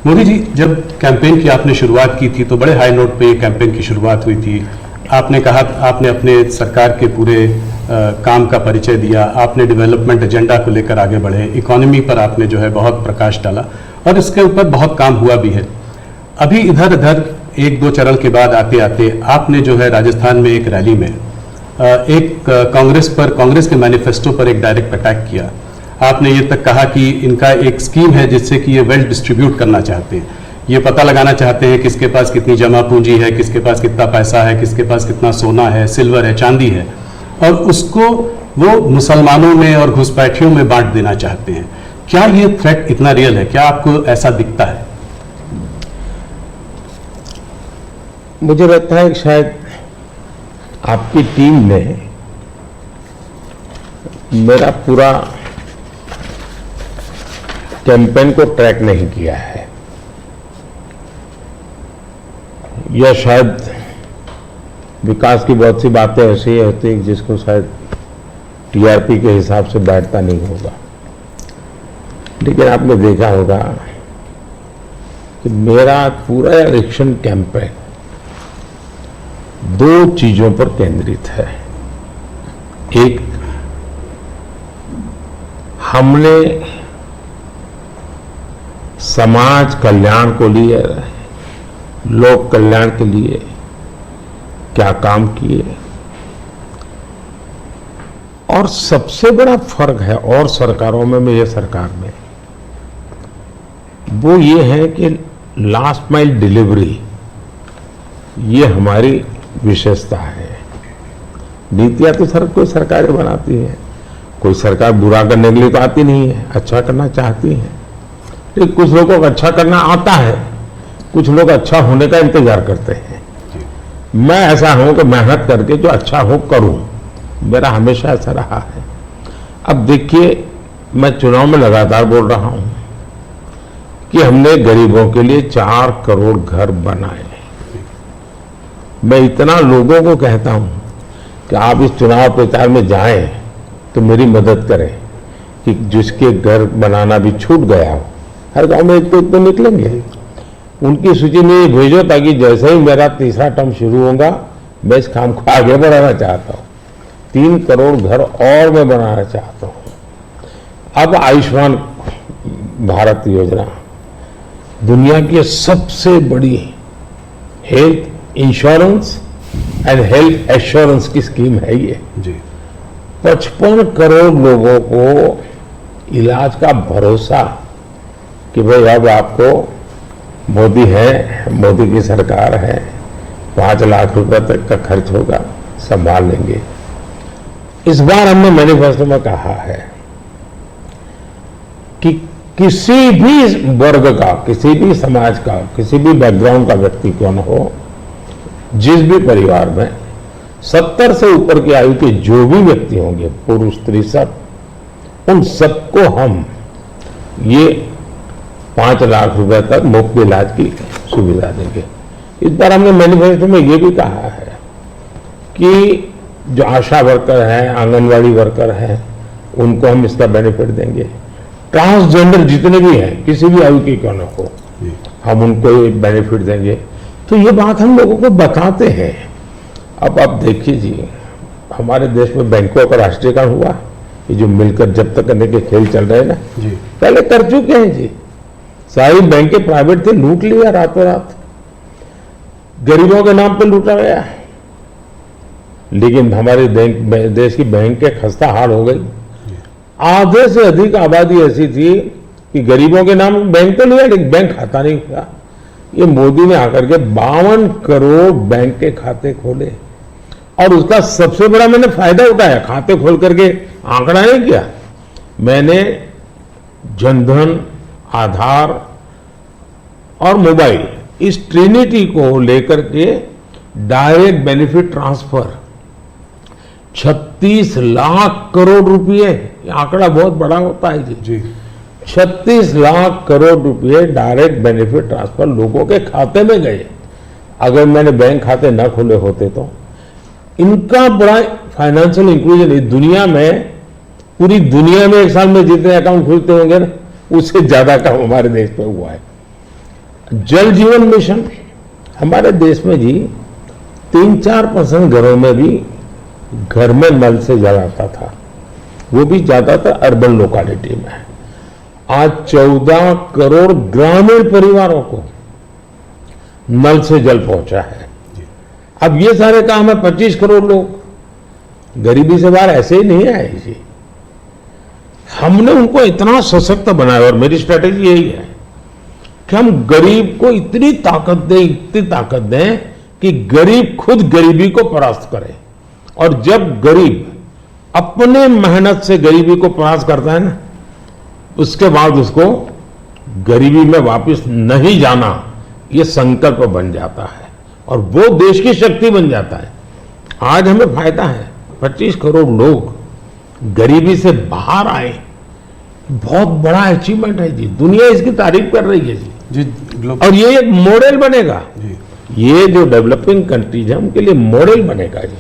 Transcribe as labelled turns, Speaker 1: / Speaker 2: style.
Speaker 1: मोदी जी, जब कैंपेन की आपने शुरुआत की थी तो बड़े हाई नोट पे ये कैंपेन की शुरुआत हुई थी। आपने कहा, आपने अपने सरकार के पूरे काम का परिचय दिया, आपने डेवलपमेंट एजेंडा को लेकर आगे बढ़े, इकोनॉमी पर आपने जो है बहुत प्रकाश डाला और इसके ऊपर बहुत काम हुआ भी है। अभी इधर उधर एक दो चरण के बाद आते आते आपने जो है राजस्थान में एक रैली में एक कांग्रेस के मैनिफेस्टो पर एक डायरेक्ट अटैक किया। आपने ये तक कहा कि इनका एक स्कीम है जिससे कि ये वेल्थ डिस्ट्रीब्यूट करना चाहते हैं, ये पता लगाना चाहते हैं किसके पास कितनी जमा पूंजी है, किसके पास कितना पैसा है, किसके पास कितना सोना है, सिल्वर है, चांदी है, और उसको वो मुसलमानों में और घुसपैठियों में बांट देना चाहते हैं। क्या ये थ्रेट इतना रियल है? क्या आपको ऐसा दिखता है?
Speaker 2: मुझे लगता है कि शायद आपकी टीम ने मेरा पूरा कैंपेन को ट्रैक नहीं किया है, या शायद विकास की बहुत सी बातें ऐसी होती हैं जिसको शायद टीआरपी के हिसाब से बैठता नहीं होगा। लेकिन आपने देखा होगा कि मेरा पूरा इलेक्शन कैंपेन दो चीजों पर केंद्रित है। एक, हमने समाज कल्याण को लिए, लोक कल्याण के लिए क्या काम किए, और सबसे बड़ा फर्क है और सरकारों में ये सरकार में, वो ये है कि लास्ट माइल डिलीवरी ये हमारी विशेषता है। नीतियां तो कोई सरकारें बनाती है, कोई सरकार बुरा करने के लिए तो आती नहीं है, अच्छा करना चाहती है। लेकिन कुछ लोगों को अच्छा करना आता है, कुछ लोग अच्छा होने का इंतजार करते हैं। मैं ऐसा हूं कि मेहनत करके जो अच्छा हो करूं, मेरा हमेशा ऐसा रहा है। अब देखिए, मैं चुनाव में लगातार बोल रहा हूं कि हमने गरीबों के लिए 4 करोड़ घर बनाए। मैं इतना लोगों को कहता हूं कि आप इस चुनाव प्रचार में जाएं तो मेरी मदद करें कि जिसके घर बनाना भी छूट गया हो, हर गांव में एक तो निकलेंगे, उनकी सूची में भेजो, ताकि जैसे ही मेरा तीसरा टर्म शुरू होगा मैं इस काम को आगे बढ़ाना चाहता हूं। 3 करोड़ घर और मैं बनाना चाहता हूं। अब आयुष्मान भारत योजना दुनिया की सबसे बड़ी health insurance and health assurance की स्कीम है ये जी। 55 करोड़ लोगों को इलाज का भरोसा कि भाई अब आपको मोदी है, मोदी की सरकार है, 5 लाख रुपए तक का खर्च होगा, संभाल लेंगे। इस बार हमने मैनिफेस्टो में कहा है कि किसी भी वर्ग का, किसी भी समाज का, किसी भी बैकग्राउंड का व्यक्ति क्यों न हो, जिस भी परिवार में 70 से ऊपर की आयु के जो भी व्यक्ति होंगे, पुरुष स्त्री सब, उन सबको हम ये 5 लाख रुपए तक मुफ्त इलाज की सुविधा देंगे। इस बार हमने मैनिफेस्टो में ये भी कहा है कि जो आशा वर्कर हैं, आंगनवाड़ी वर्कर हैं, उनको हम इसका बेनिफिट देंगे। ट्रांसजेंडर जितने भी हैं, किसी भी आयु की क्यों न हो, हम उनको ये बेनिफिट देंगे। तो ये बात हम लोगों को बताते हैं। अब आप देखिए जी, हमारे देश में बैंकों का राष्ट्रीयकरण हुआ, ये जो मिलकर जब्त करने के खेल चल रहे हैं ना जी, पहले कर चुके हैं जी। सारी बैंकें प्राइवेट थे, लूट लिया रातों रात, गरीबों के नाम पे लूटा गया। लेकिन हमारे देश की बैंकें खस्ता हाल हो गई। आधे से अधिक आबादी ऐसी थी कि गरीबों के नाम बैंक तो लिया, लेकिन बैंक खाता नहीं था। ये मोदी ने आकर के 52 करोड़ बैंक के खाते खोले, और उसका सबसे बड़ा मैंने फायदा उठाया। खाते खोल करके आंकड़ा नहीं किया मैंने, जनधन, आधार और मोबाइल, इस ट्रिनिटी को लेकर के direct benefit transfer 36 lakh crore रुपए, आंकड़ा बहुत बड़ा होता है जी। 36 लाख करोड़ रुपए डायरेक्ट बेनिफिट ट्रांसफर लोगों के खाते में गए। अगर मैंने बैंक खाते न खोले होते तो इनका बड़ा फाइनेंशियल इंक्लूजन इस दुनिया में, पूरी दुनिया में एक साल में जितने अकाउंट खुलते होंगे ना, उससे ज्यादा काम हमारे देश में हुआ है। जल जीवन मिशन हमारे देश में जी 3-4% घरों में भी घर में नल से जल आता था, वो भी ज्यादातर अर्बन लोकेलिटी में। आज 14 करोड़ ग्रामीण परिवारों को नल से जल पहुंचा है। अब ये सारे काम है 25 करोड़ लोग गरीबी से बाहर ऐसे ही नहीं आए जी, हमने उनको इतना सशक्त बनाया। और मेरी स्ट्रेटेजी यही है कि हम गरीब को इतनी ताकत दें कि गरीब खुद गरीबी को परास्त करे। और जब गरीब अपने मेहनत से गरीबी को परास्त करता है ना, उसके बाद उसको गरीबी में वापस नहीं जाना, ये संकल्प बन जाता है और वो देश की शक्ति बन जाता है। आज हमें फायदा है, 25 करोड़ लोग गरीबी से बाहर आए, बहुत बड़ा अचीवमेंट है जी, दुनिया इसकी तारीफ कर रही है जी। और ये एक मॉडल बनेगा, ये जो डेवलपिंग कंट्रीज है उनके लिए मॉडल बनेगा जी।